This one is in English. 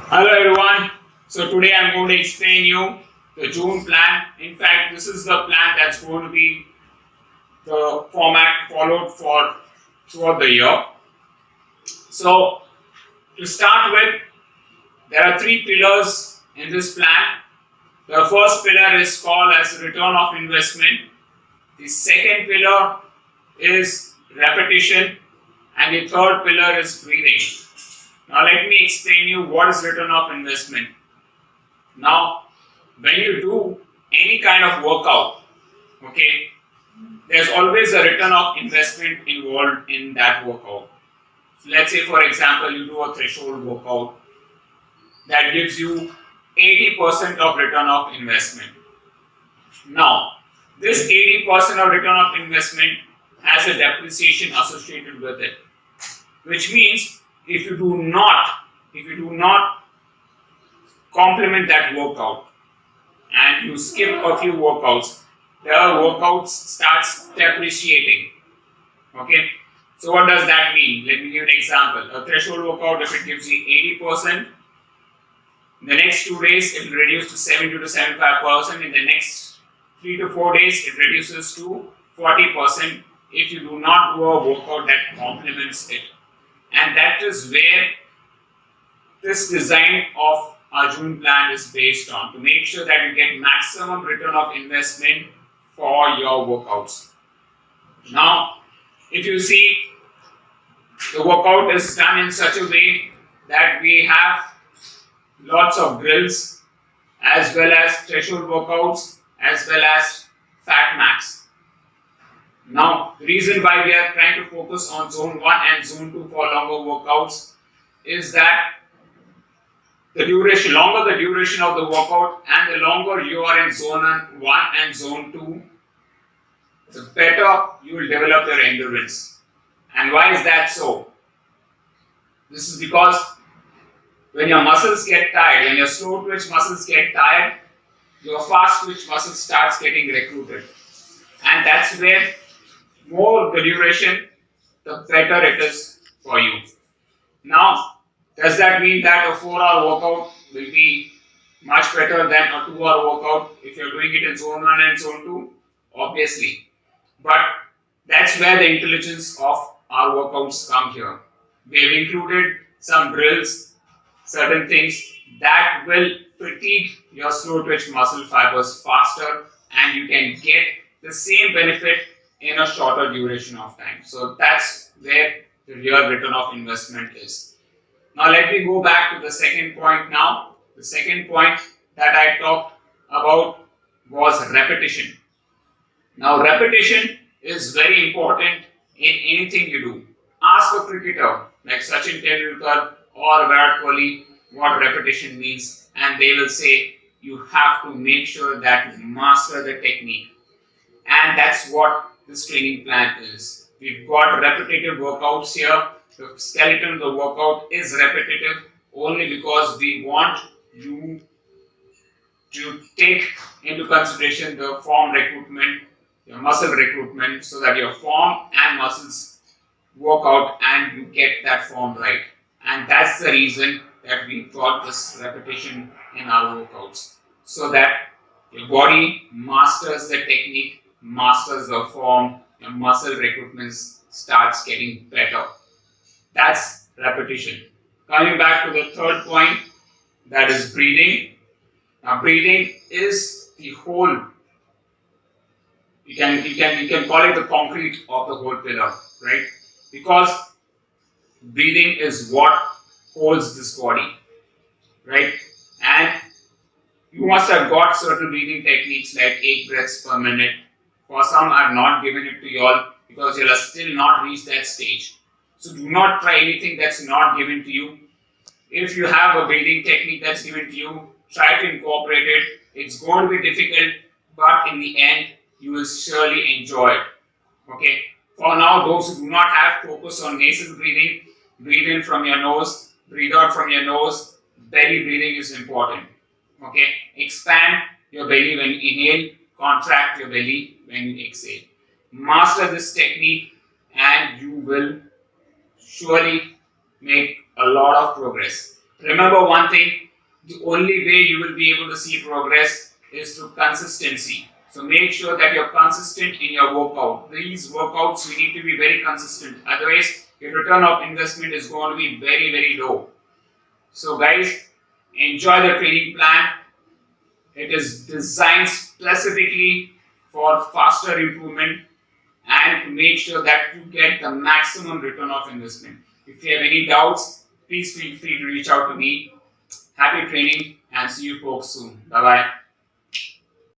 Hello everyone. So today I'm going to explain you the June plan. In fact, this is the plan that's going to be the format followed for throughout the year. So to start with, there are three pillars in this plan. The first pillar is called as return of investment. The second pillar is repetition, and the third pillar is breathing. Now let me explain you what is return of investment. Now, when you do any kind of workout, okay, there's always a return of investment involved in that workout. So let's say, for example, you do a threshold workout that gives you 80% of return of investment. Now, this 80% of return of investment has a depreciation associated with it, which means if you do not complement that workout and you skip a few workouts, the workouts starts depreciating. Okay, so what does that mean? Let me give an example. A threshold workout, if it gives you 80%, in the next 2 days it will reduce to 70 to 75%. In the next 3 to 4 days, it reduces to 40% if you do not do a workout that complements it. And that is where this design of our June plan is based on, to make sure that you get maximum return of investment for your workouts. Now, if you see, the workout is done in such a way that we have lots of drills as well as threshold workouts as well as fat max. Now, the reason why we are trying to focus on zone 1 and zone 2 for longer workouts is that longer the duration of the workout and the longer you are in zone 1 and zone 2, the better you will develop your endurance. And why is that so? This is because when your muscles get tired, when your slow twitch muscles get tired, your fast twitch muscles starts getting recruited. And that's where more the duration, the better it is for you. Now, does that mean that a 4-hour workout will be much better than a 2-hour workout if you're doing it in zone 1 and zone 2? Obviously. But that's where the intelligence of our workouts come here. We have included some drills, certain things that will fatigue your slow twitch muscle fibers faster, and you can get the same benefit in a shorter duration of time. So that's where the real return of investment is. Now let me go back to the second point now. The second point that I talked about was repetition. Now repetition is very important in anything you do. Ask a cricketer like Sachin Tendulkar or Virat Kohli what repetition means, and they will say you have to make sure that you master the technique. And that's what this training plan is. We've got repetitive workouts here. The skeleton of the workout is repetitive only because we want you to take into consideration the form recruitment, your muscle recruitment, so that your form and muscles work out and you get that form right. And that's the reason that we got this repetition in our workouts, so that your body masters the technique, masters the form, your muscle recruitment starts getting better. That's repetition. Coming back to the third point, that is breathing. Now, breathing is the whole. You can call it the concrete of the whole pillar, right? Because breathing is what holds this body, right? And you must have got certain breathing techniques like 8 breaths per minute. For some, I've not given it to you all because you'll still not reached that stage. So do not try anything that's not given to you. If you have a breathing technique that's given to you, try to incorporate it. It's going to be difficult, but in the end, you will surely enjoy it. Okay. For now, those who do not have, focus on nasal breathing. Breathe in from your nose, breathe out from your nose. Belly breathing is important. Okay. Expand your belly when you inhale, contract your belly when you exhale. Master this technique, and you will surely make a lot of progress. Remember one thing, the only way you will be able to see progress is through consistency. So make sure that you're consistent in your workout. These workouts you need to be very consistent. Otherwise, your return of investment is going to be very, very low. So guys, enjoy the training plan. It is designed specifically for faster improvement and to make sure that you get the maximum return of investment. If you have any doubts, please feel free to reach out to me. Happy training and see you folks soon. Bye bye.